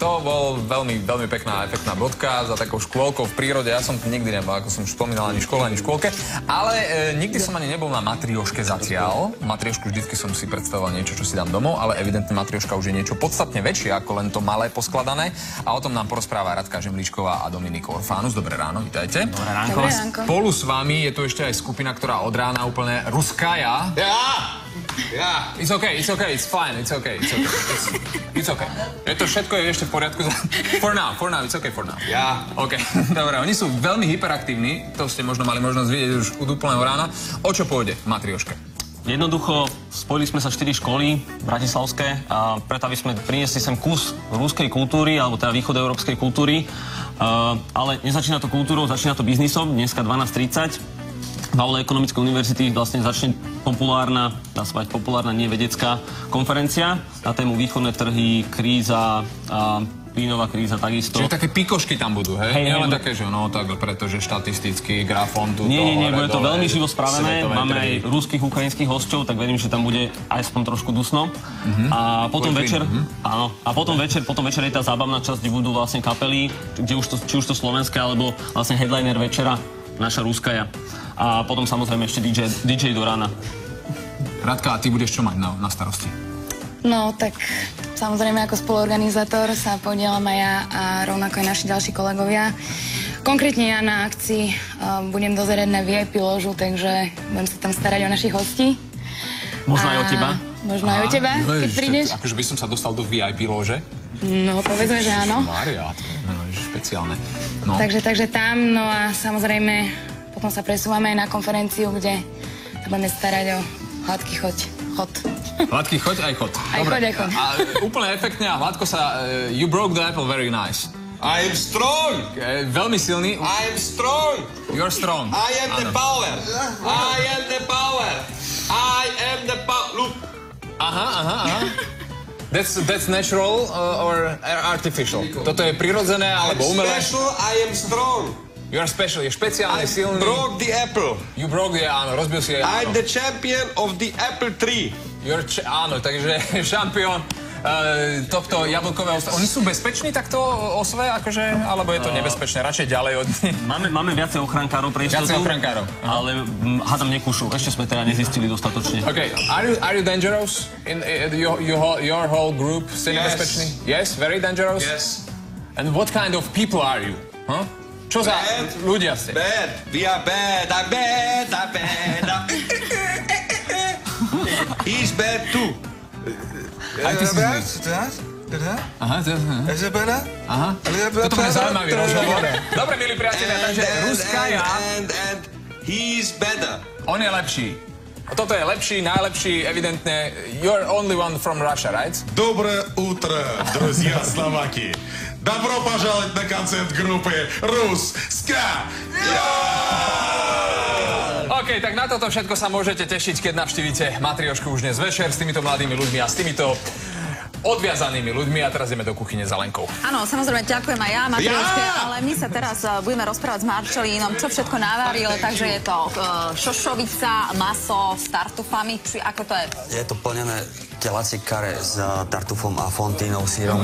to bol veľmi pekná bodka za takou škôlkou v prírode. Ja som nikdy nebol, ako som už spomínal, ani v škole, ani v škôlke. Ale nikdy som ani nebol na matrioške zatiaľ. Matriošku vždycky som si predstavoval niečo, čo si dám domov, ale evidentne matrioška už je niečo podstatne väčšie ako len to malé poskladané. A o tom nám porozpráva Radka Žemlíčková a Dominik Orfánus. Dobré ráno, vítajte. Dobré ránko. Dobré ránko. Spolu s vami je tu ešte aj skupina, ktorá od rána úplne ruskaja. Ja. It's okay, it's fine, it's okay. Je to všetko je ešte v poriadku. For now, it's okay for now. Ja. OK, dobre, oni sú veľmi hyperaktívni, to ste možno mali možnosť vidieť už od úplného rána. O čo pôjde v matrioške? Jednoducho, spojili sme sa 4 školy bratislavské a preto aby sme priniesli sem kus ruskej kultúry, alebo teda východoeurópskej kultúry. Ale nezačína to kultúrou, začína to biznisom. Dneska 12:30. V aule Ekonomickej univerzity vlastne začne populárna, dá sa povedať populárna, nie vedecká konferencia na tému východné trhy, kríza, plynová kríza takisto. Čiže také pikošky tam budú, hej? Nie len také, že no tak pretože štatisticky grafom tu Nie, bude to veľmi živo spravené. Máme aj ruských, ukrajinských hostov, tak verím, že tam bude aspoň trošku dusno. A potom večer, áno, a potom večer je tá zábavná časť, kde budú vlastne kapely, kde či už to slovenské, alebo vlastne headliner večera, naša Ruskaja. A potom samozrejme ešte DJ do rána. Radka, a ty budeš čo mať na starosti? No, tak samozrejme ako spoluorganizátor sa podielam aj ja a rovnako aj naši ďalší kolegovia. Konkrétne ja na akcii budem dozerať na VIP ložu, takže budem sa tam starať o našich hostí. Možno aj o teba? Možno aj o teba, keď prídeš. Akože by som sa dostal do VIP lože? No, povedzme, že áno. Maria, to je špeciálne. No. Takže tam, no a samozrejme potom sa presúvame aj na konferenciu, kde sa budeme starať o hladký chod. Hladký choď, aj chod. Aj chod. A úplne efektne a hladko sa... you broke the apple very nice. I am strong. Veľmi silný. I am strong. You're strong. I am the power. I am the power. I am the power. Look. Aha. That's natural or artificial? Toto je prirodzené alebo umelé? Special, I am strong. You are special, je špeciálny, silný. I broke the apple. You broke the, áno, rozbil si je, I'm the champion of the apple tree. Áno, takže šampión tohto jablkového ostrova. Oni sú bezpeční takto osve, akože, alebo je to nebezpečné? Radšej ďalej od nich? Máme viacej ochrankárov pre istotu. Viacej ochrankárov. Ale hádam nekúšu. Ešte sme teda nezistili dostatočne. OK, are you dangerous? In your whole group ste nebezpeční? Yes, very dangerous? Yes. And what kind of people are you? Huh? Čo za ľudia ste? Bad. We are bad. I'm bad. He's bad too. Aj ty si zlý. Aha. Toto bude zaujímavý rozhovor. Dobre, milí priatelia, takže Ruskaja... And he's better. On je lepší. Toto je lepší, najlepší, evidentne. You're only one from Russia, right? Доброе утро, друзья Словакии! Добро пожаловать на концерт группы Ruska! OK, tak na toto všetko sa môžete tešiť, keď navštívite matriošku už dnes večer s týmito mladými ľuďmi a s týmito odviazanými ľuďmi. A teraz ideme do kuchyne za Lenkou. Áno, samozrejme, ďakujem aj ja, matrioške, ale my sa teraz budeme rozprávať s Marčelínom, čo všetko navaril, takže je to šošovica, maso s tartufami, či ako to je? Je to plnené telacie kare s tartufom a fontínou, sírom.